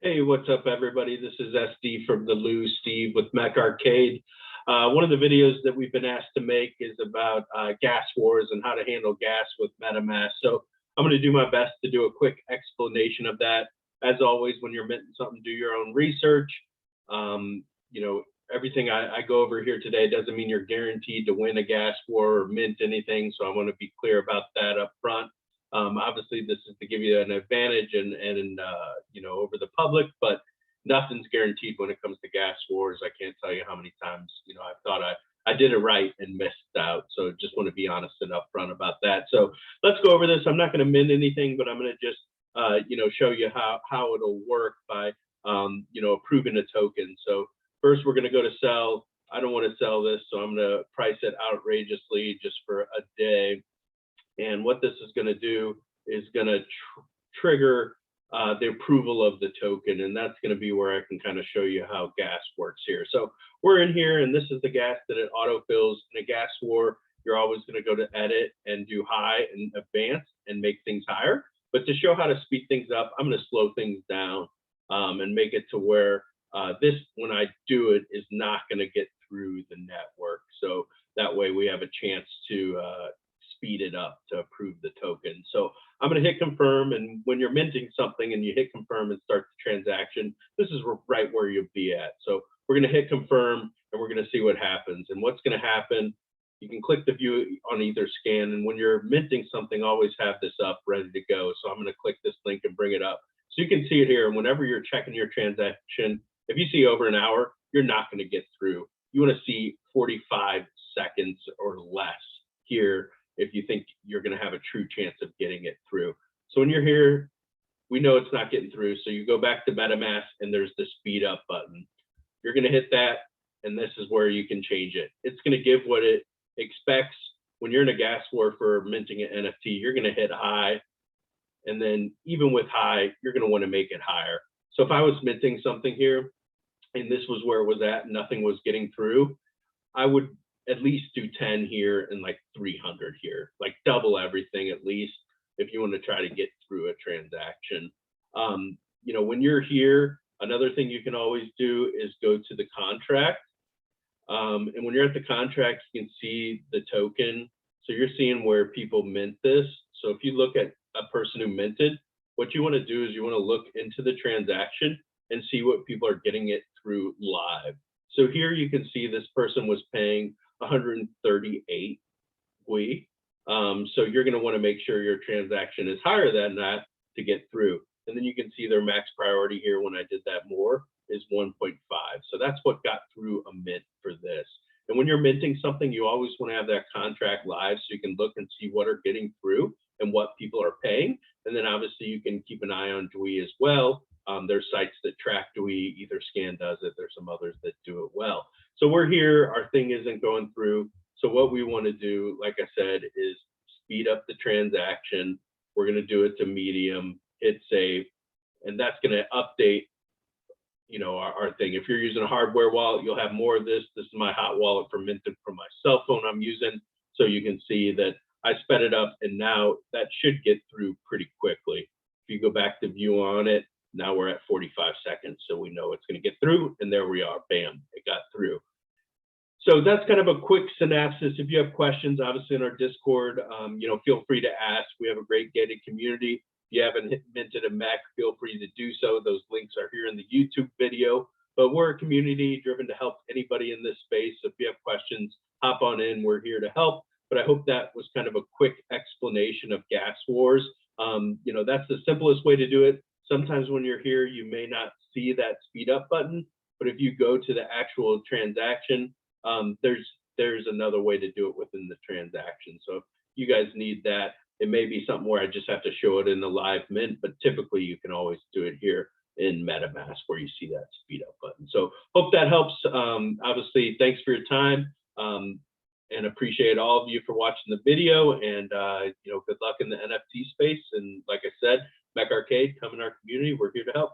Hey, what's up, everybody? This is SD from the Lou Steve with Mech Arcade. One of the videos that we've been asked to make is about gas wars and how to handle gas with Metamask. So I'm going to do my best to do a quick explanation of that. As always, when you're minting something, do your own research. Everything I go over here today doesn't mean you're guaranteed to win a gas war or mint anything. So I want to be clear about that up front. Obviously, this is to give you an advantage and over the public, but nothing's guaranteed when it comes to gas wars. I can't tell you how many times I thought I did it right and missed out. So just want to be honest and upfront about that. So let's go over this. I'm not going to mint anything, but I'm going to just show you how it'll work by approving a token. So first, we're going to go to sell. I don't want to sell this, so I'm going to price it outrageously just for a day. And what this is going to do is going to trigger the approval of the token. And that's going to be where I can kind of show you how gas works here. So we're in here, and this is the gas that it autofills. In a gas war, you're always going to go to edit and do high and advanced and make things higher. But to show how to speed things up, I'm going to slow things down and make it to where this, when I do it, is not going to get through the network. So that way we have a chance to speed it up to approve the token. So I'm going to hit confirm, and when you're minting something and you hit confirm and start the transaction, this is right where you'll be at. So we're going to hit confirm, and we're going to see what happens. And what's going to happen, you can click the view on either scan, and when you're minting something, always have this up ready to go. So I'm going to click this link and bring it up so you can see it here. And whenever you're checking your transaction, if you see over an hour, you're not going to get through. You want to see 45 seconds or less here if you think you're going to have a true chance of getting it through. So when you're here, we know it's not getting through. So you go back to MetaMask, and there's the speed up button. You're going to hit that, and this is where you can change it. It's going to give what it expects. When you're in a gas war for minting an NFT, you're going to hit high. And then even with high, you're going to want to make it higher. So if I was minting something here, and this was where it was at, nothing was getting through, I would at least do 10 here and like 300 here, like double everything at least if you want to try to get through a transaction. When you're here, another thing you can always do is go to the contract. And when you're at the contract, you can see the token. So you're seeing where people mint this. So if you look at a person who minted, what you want to do is you want to look into the transaction and see what people are getting it through live. So here you can see this person was paying 138 GUI. So you're going to want to make sure your transaction is higher than that to get through. And then you can see their max priority here when I did that more is 1.5. So that's what got through a mint for this. And when you're minting something, you always want to have that contract live so you can look and see what are getting through and what people are paying. And then obviously you can keep an eye on GUI as well. There's sites that track GUI, either Scan does it, there's some others that do it well. So we're here, our thing isn't going through. So what we want to do, like I said, is speed up the transaction. We're going to do it to medium, hit save, and that's going to update our thing. If you're using a hardware wallet, you'll have more of this. This is my hot wallet for minting from my cell phone I'm using. So you can see that I sped it up, and now that should get through pretty quickly. If you go back to view on it, now we're at 45 seconds. So we know it's going to get through, and there we are. Bam, it got through. So that's kind of a quick synopsis. If you have questions, obviously in our Discord, feel free to ask. We have a great gated community. If you haven't minted a mech, feel free to do so. Those links are here in the YouTube video. But we're a community driven to help anybody in this space. So if you have questions, hop on in. We're here to help. But I hope that was kind of a quick explanation of gas wars. That's the simplest way to do it. Sometimes when you're here, you may not see that speed up button. But if you go to the actual transaction, there's another way to do it within the transaction. So if you guys need that, it may be something where I just have to show it in the live mint, but typically you can always do it here in MetaMask where you see that speed up button. So hope that helps. Obviously, thanks for your time, and appreciate all of you for watching the video, and good luck in the NFT space. And like I said, Mech Arcade, come in our community. We're here to help.